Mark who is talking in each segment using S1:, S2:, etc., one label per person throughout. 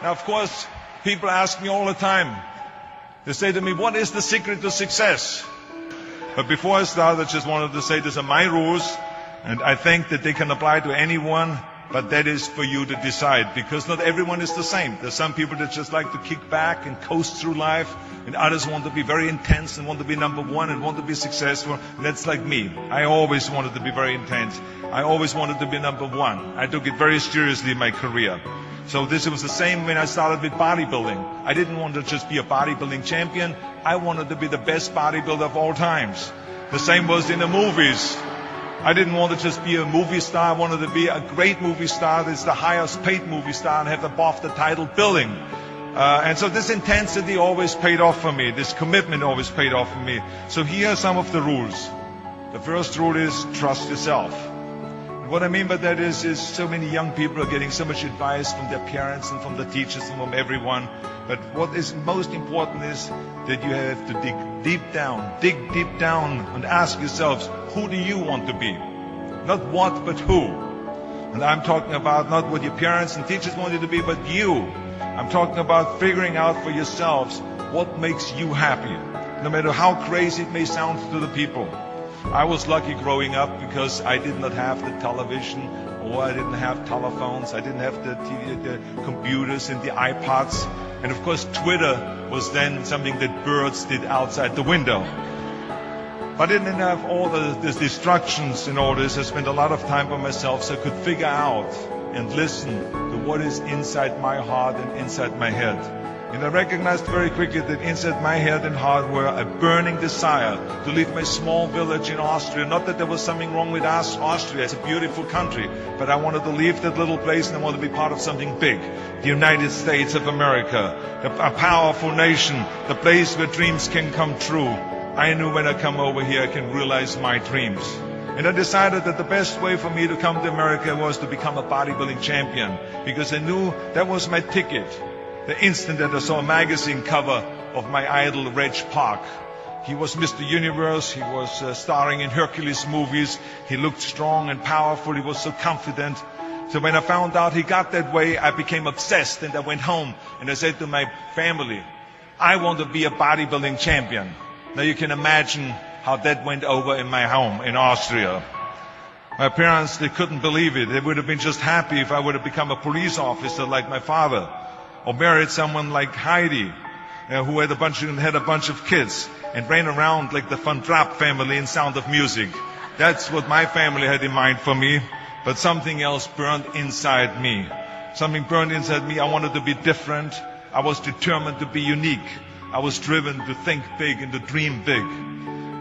S1: Now, of course, people ask me all the time. They say to me, what is the secret to success? But before I start, I just wanted to say these are my rules, and I think that they can apply to anyone, but that is for you to decide, because not everyone is the same. There's some people that just like to kick back and coast through life, and others want to be very intense and want to be number one and want to be successful. And that's like me. I always wanted to be very intense. I always wanted to be number one. I took it very seriously in my career. So this was the same when I started with bodybuilding. I didn't want to just be a bodybuilding champion. I wanted to be the best bodybuilder of all times. The same was in the movies. I didn't want to just be a movie star. I wanted to be a great movie star that's the highest paid movie star and have above the title billing. And so this intensity always paid off for me. This commitment always paid off for me. So here are some of the rules. The first rule is trust yourself. What I mean by that is so many young people are getting so much advice from their parents and from the teachers and from everyone. But what is most important is that you have to dig deep down and ask yourselves, who do you want to be? Not what, but who. And I'm talking about not what your parents and teachers want you to be, but you. I'm talking about figuring out for yourselves what makes you happy, no matter how crazy it may sound to the people. I was lucky growing up because I did not have the television, or I didn't have telephones, I didn't have the TV, the computers and the iPods. And of course Twitter was then something that birds did outside the window. But I didn't have all the distractions and all this. I spent a lot of time by myself so I could figure out and listen to what is inside my heart and inside my head. And I recognized very quickly that inside my head and heart were a burning desire to leave my small village in Austria. Not that there was something wrong with Austria, it's a beautiful country, but I wanted to leave that little place and I wanted to be part of something big. The United States of America, a powerful nation, the place where dreams can come true. I knew when I come over here I can realize my dreams. And I decided that the best way for me to come to America was to become a bodybuilding champion, because I knew that was my ticket. The instant that I saw a magazine cover of my idol, Reg Park. He was Mr. Universe, he was starring in Hercules movies, he looked strong and powerful, he was so confident. So when I found out he got that way, I became obsessed and I went home and I said to my family, I want to be a bodybuilding champion. Now you can imagine how that went over in my home in Austria. My parents, they couldn't believe it. They would have been just happy if I would have become a police officer like my father, or married someone like Heidi, who had a bunch of kids and ran around like the Van Trapp family in Sound of Music. That's what my family had in mind for me, but something else burned inside me. Something burned inside me. I wanted to be different. I was determined to be unique. I was driven to think big and to dream big.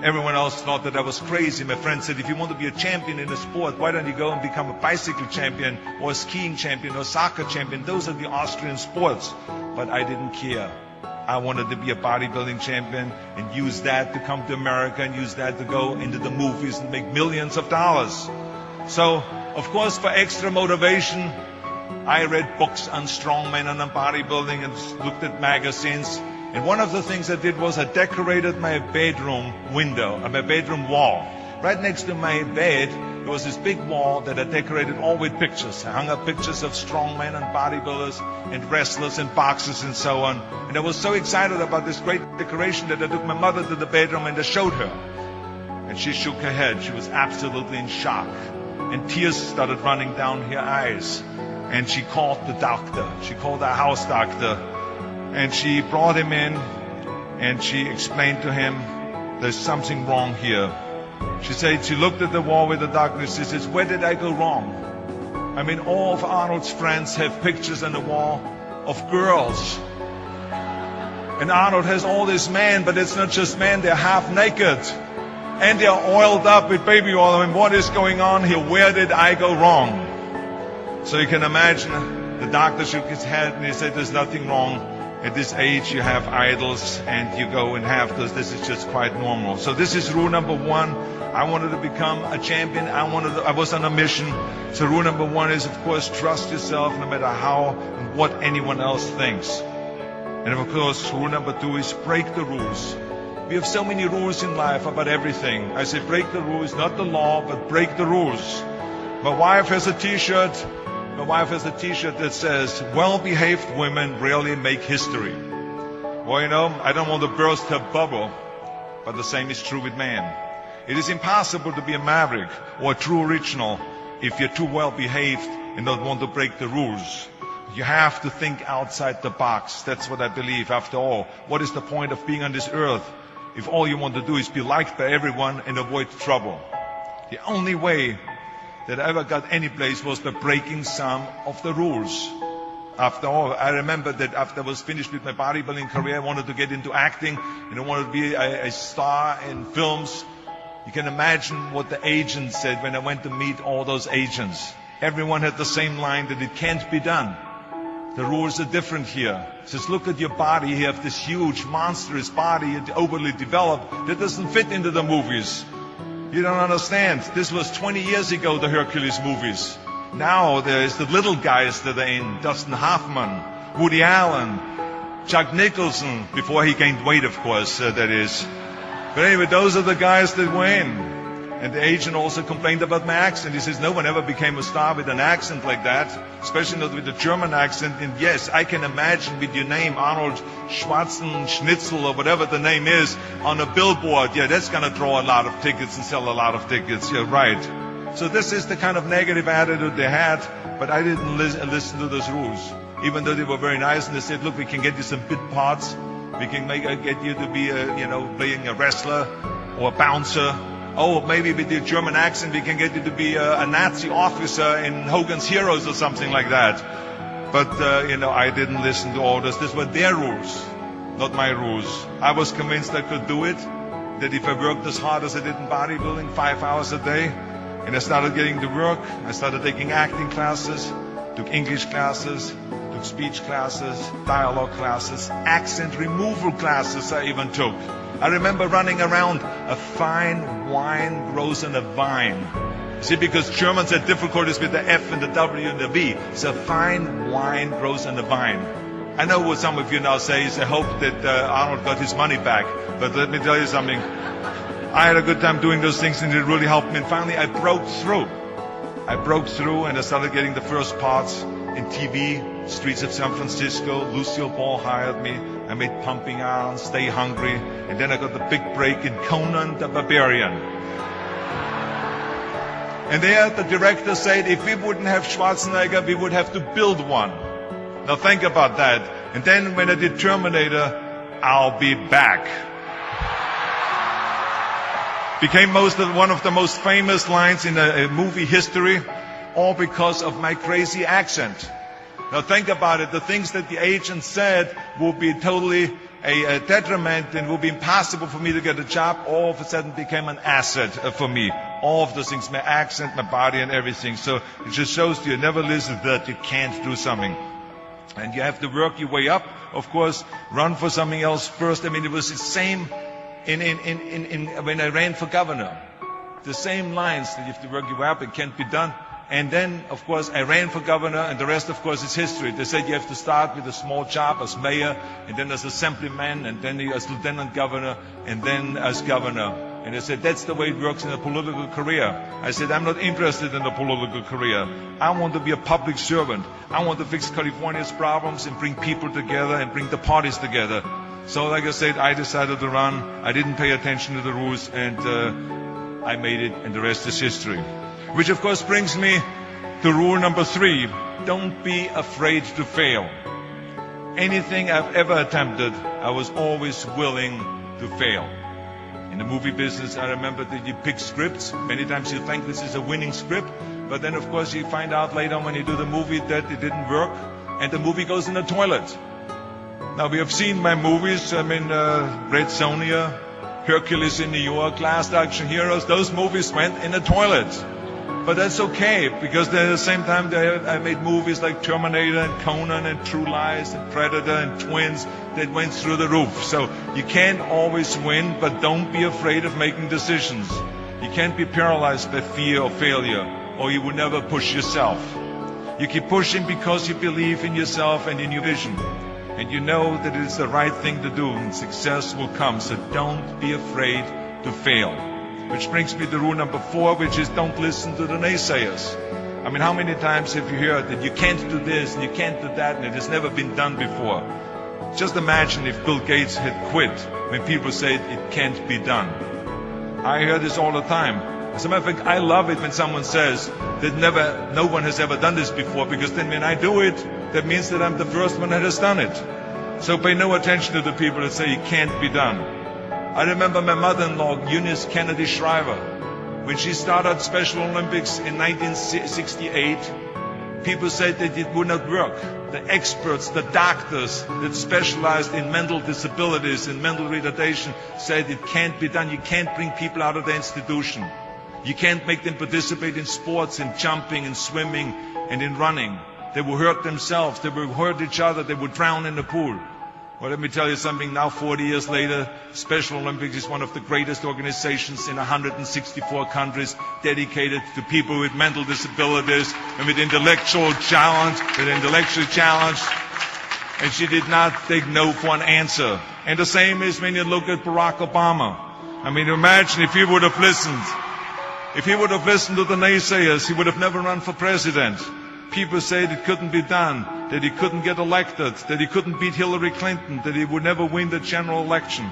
S1: Everyone else thought that I was crazy. My friend said, if you want to be a champion in a sport, why don't you go and become a bicycle champion or a skiing champion or a soccer champion? Those are the Austrian sports. But I didn't care. I wanted to be a bodybuilding champion and use that to come to America and use that to go into the movies and make millions of dollars. So, of course, for extra motivation, I read books on strongmen and on bodybuilding and looked at magazines. And one of the things I did was I decorated my bedroom window, my bedroom wall. Right next to my bed, there was this big wall that I decorated all with pictures. I hung up pictures of strongmen and bodybuilders and wrestlers and boxers and so on. And I was so excited about this great decoration that I took my mother to the bedroom and I showed her. And she shook her head. She was absolutely in shock. And tears started running down her eyes. And she called the doctor. She called our house doctor. And she brought him in and she explained to him, there's something wrong here. She said, she looked at the wall with the doctor and she says, where did I go wrong? I mean, all of Arnold's friends have pictures on the wall of girls. And Arnold has all these men, but it's not just men, they're half naked. And they're oiled up with baby oil. I mean, what is going on here? Where did I go wrong? So you can imagine, the doctor shook his head and he said, there's nothing wrong. At this age, you have idols and you go and have those. This is just quite normal. So this is rule number one. I wanted to become a champion. I was on a mission. So rule number one is, of course, trust yourself no matter how and what anyone else thinks. And of course, rule number two is break the rules. We have so many rules in life about everything. I say break the rules, not the law, but break the rules. My wife has a t-shirt My wife has a t-shirt that says, well-behaved women rarely make history. Well, I don't want to burst her bubble, but the same is true with men. It is impossible to be a maverick or a true original if you're too well-behaved and don't want to break the rules. You have to think outside the box. That's what I believe. After all, what is the point of being on this earth if all you want to do is be liked by everyone and avoid trouble? The only way that I ever got any place was by breaking some of the rules. After all, I remember that after I was finished with my bodybuilding career, I wanted to get into acting and I wanted to be a star in films. You can imagine what the agent said when I went to meet all those agents. Everyone had the same line that it can't be done. The rules are different here. It says, look at your body. You have this huge, monstrous body, overly developed, that doesn't fit into the movies. You don't understand. This was 20 years ago, the Hercules movies. Now there's the little guys that are in. Dustin Hoffman, Woody Allen, Jack Nicholson, before he gained weight, of course, that is. But anyway, those are the guys that were in. And the agent also complained about my accent. He says, no one ever became a star with an accent like that, especially not with a German accent. And yes, I can imagine with your name, Arnold Schwarzenegger, or whatever the name is, on a billboard. Yeah, that's going to draw a lot of tickets and sell a lot of tickets. Yeah, right. So this is the kind of negative attitude they had, but I didn't listen to those rules. Even though they were very nice and they said, look, we can get you some bit parts. We can get you to be, playing a wrestler or a bouncer. Oh, maybe with your German accent we can get you to be a Nazi officer in Hogan's Heroes or something like that. But, I didn't listen to all this. These were their rules, not my rules. I was convinced I could do it, that if I worked as hard as I did in bodybuilding, 5 hours a day, and I started getting to work, I started taking acting classes, took English classes, took speech classes, dialogue classes, accent removal classes I even took. I remember running around, a fine wine grows on a vine. See, because Germans had difficulties with the F and the W and the V. So fine wine grows on a vine. I know what some of you now say is, I hope that Arnold got his money back. But let me tell you something. I had a good time doing those things and it really helped me. And finally I broke through. And I started getting the first parts in TV, Streets of San Francisco. Lucille Ball hired me. I made Pumping Iron, Stay Hungry, and then I got the big break in Conan the Barbarian. And there the director said, if we wouldn't have Schwarzenegger, we would have to build one. Now think about that. And then when I did Terminator, I'll be back. Became one of the most famous lines in a movie history, all because of my crazy accent. Now think about it. The things that the agent said will be totally a detriment and will be impossible for me to get a job. All of a sudden became an asset for me. All of those things, my accent, my body and everything. So it just shows you never listen that you can't do something. And you have to work your way up. Of course, run for something else first. I mean, it was the same when I ran for governor. The same lines that you have to work your way up. It can't be done. And then, of course, I ran for governor, and the rest, of course, is history. They said you have to start with a small job as mayor, and then as assemblyman, and then as lieutenant governor, and then as governor. And they said, that's the way it works in a political career. I said, I'm not interested in a political career. I want to be a public servant. I want to fix California's problems and bring people together and bring the parties together. So, like I said, I decided to run. I didn't pay attention to the rules, and I made it, and the rest is history. Which of course brings me to rule number 3. Don't be afraid to fail. Anything I've ever attempted, I was always willing to fail. In the movie business, I remember that you pick scripts. Many times you think this is a winning script, but then of course you find out later when you do the movie that it didn't work, and the movie goes in the toilet. Now we have seen my movies, Red Sonja, Hercules in New York, Last Action Heroes, those movies went in the toilet. But that's okay, because at the same time I made movies like Terminator and Conan and True Lies and Predator and Twins that went through the roof. So you can't always win, but don't be afraid of making decisions. You can't be paralyzed by fear or failure, or you will never push yourself. You keep pushing because you believe in yourself and in your vision. And you know that it is the right thing to do, and success will come. So don't be afraid to fail. Which brings me to rule number 4, which is don't listen to the naysayers. I mean, how many times have you heard that you can't do this and you can't do that and it has never been done before? Just imagine if Bill Gates had quit when people say it can't be done. I hear this all the time. As a matter of fact, I love it when someone says that no one has ever done this before, because then when I do it, that means that I'm the first one that has done it. So pay no attention to the people that say it can't be done. I remember my mother-in-law, Eunice Kennedy Shriver, when she started Special Olympics in 1968, people said that it would not work. The experts, the doctors that specialized in mental disabilities and mental retardation said it can't be done. You can't bring people out of the institution. You can't make them participate in sports, in jumping, in swimming, and in running. They will hurt themselves. They will hurt each other. They will drown in the pool. Well, let me tell you something. Now, 40 years later, Special Olympics is one of the greatest organizations in 164 countries, dedicated to people with mental disabilities and with intellectual challenge, And she did not take no for an answer. And the same is when you look at Barack Obama. I mean, imagine if he would have listened. If he would have listened to the naysayers, he would have never run for president. People said it couldn't be done, that he couldn't get elected, that he couldn't beat Hillary Clinton, that he would never win the general election.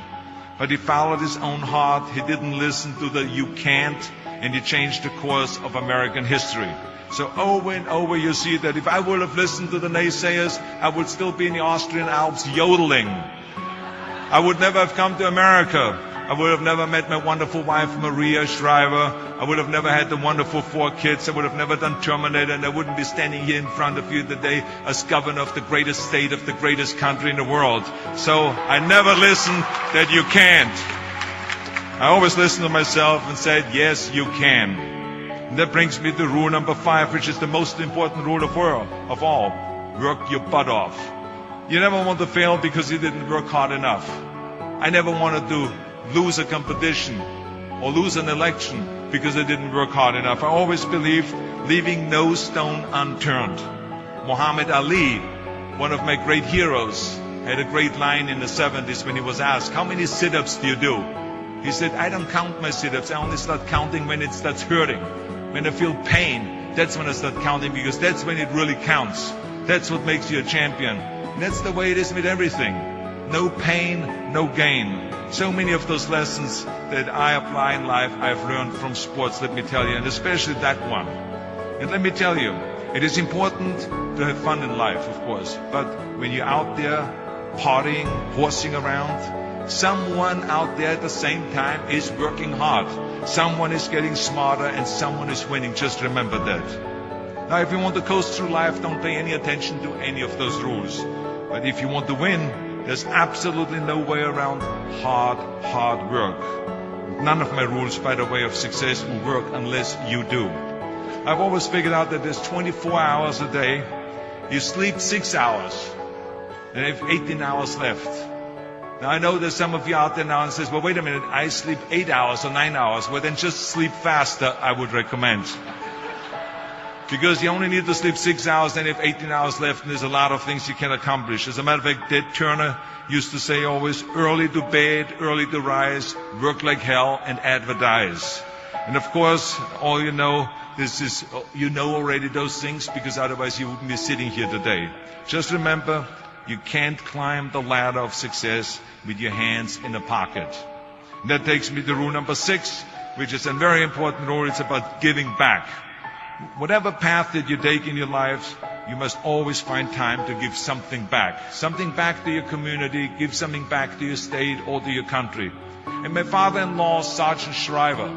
S1: But he followed his own heart. He didn't listen to the "you can't," and he changed the course of American history. So over and over you see that if I would have listened to the naysayers, I would still be in the Austrian Alps yodeling. I would never have come to America. I would have never met my wonderful wife, Maria Shriver. I would have never had the wonderful 4 kids. I would have never done Terminator, and I wouldn't be standing here in front of you today as governor of the greatest state of the greatest country in the world. So I never listened that you can't. I always listened to myself and said, yes, you can. And that brings me to rule number 5, which is the most important rule of all. Work your butt off. You never want to fail because you didn't work hard enough. I never wanted to lose a competition or lose an election because I didn't work hard enough. I always believed leaving no stone unturned. Muhammad Ali, one of my great heroes, had a great line in the 70s when he was asked, how many sit-ups do you do? He said, I don't count my sit-ups. I only start counting when it starts hurting. When I feel pain, that's when I start counting, because that's when it really counts. That's what makes you a champion. And that's the way it is with everything. No pain, no gain. So many of those lessons that I apply in life, I've learned from sports, let me tell you, and especially that one. And let me tell you, it is important to have fun in life, of course, but when you're out there partying, horsing around, someone out there at the same time is working hard. Someone is getting smarter and someone is winning. Just remember that. Now, if you want to coast through life, don't pay any attention to any of those rules. But if you want to win, there's absolutely no way around hard work. None of my rules, by the way, of success will work unless you do. I've always figured out that there's 24 hours a day. You sleep 6 hours, and you have 18 hours left. Now, I know there's some of you out there now and says, well, wait a minute, I sleep 8 hours or 9 hours. Well, then just sleep faster, I would recommend. Because you only need to sleep 6 hours, then you have 18 hours left, and there's a lot of things you can accomplish. As a matter of fact, Ted Turner used to say always, early to bed, early to rise, work like hell, and advertise. And of course, all you know, you know already those things, because otherwise you wouldn't be sitting here today. Just remember, you can't climb the ladder of success with your hands in a pocket. And that takes me to rule number 6, which is a very important rule. It's about giving back. Whatever path that you take in your lives, you must always find time to give something back. Something back to your community, give something back to your state or to your country. And my father-in-law, Sergeant Shriver,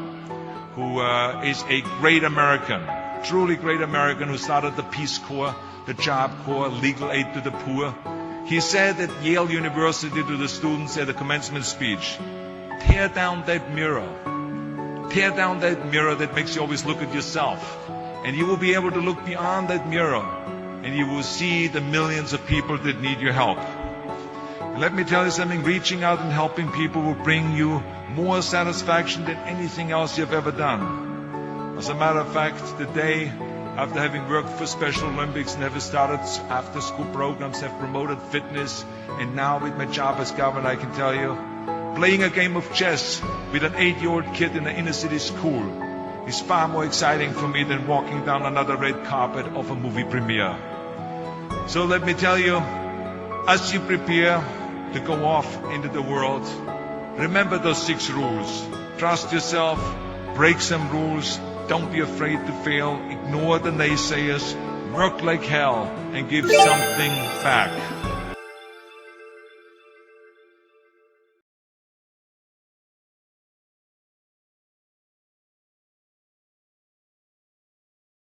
S1: who is a great American, truly great American, who started the Peace Corps, the Job Corps, legal aid to the poor. He said at Yale University to the students at a commencement speech, tear down that mirror. Tear down that mirror that makes you always look at yourself. And you will be able to look beyond that mirror, and you will see the millions of people that need your help. And let me tell you something, reaching out and helping people will bring you more satisfaction than anything else you've ever done. As a matter of fact, today, after having worked for Special Olympics and have started after-school programs, have promoted fitness, and now with my job as governor, I can tell you, playing a game of chess with an 8-year-old kid in an inner city school is far more exciting for me than walking down another red carpet of a movie premiere. So let me tell you, as you prepare to go off into the world, remember those 6 rules. Trust yourself, break some rules, don't be afraid to fail, ignore the naysayers, work like hell, and give something back.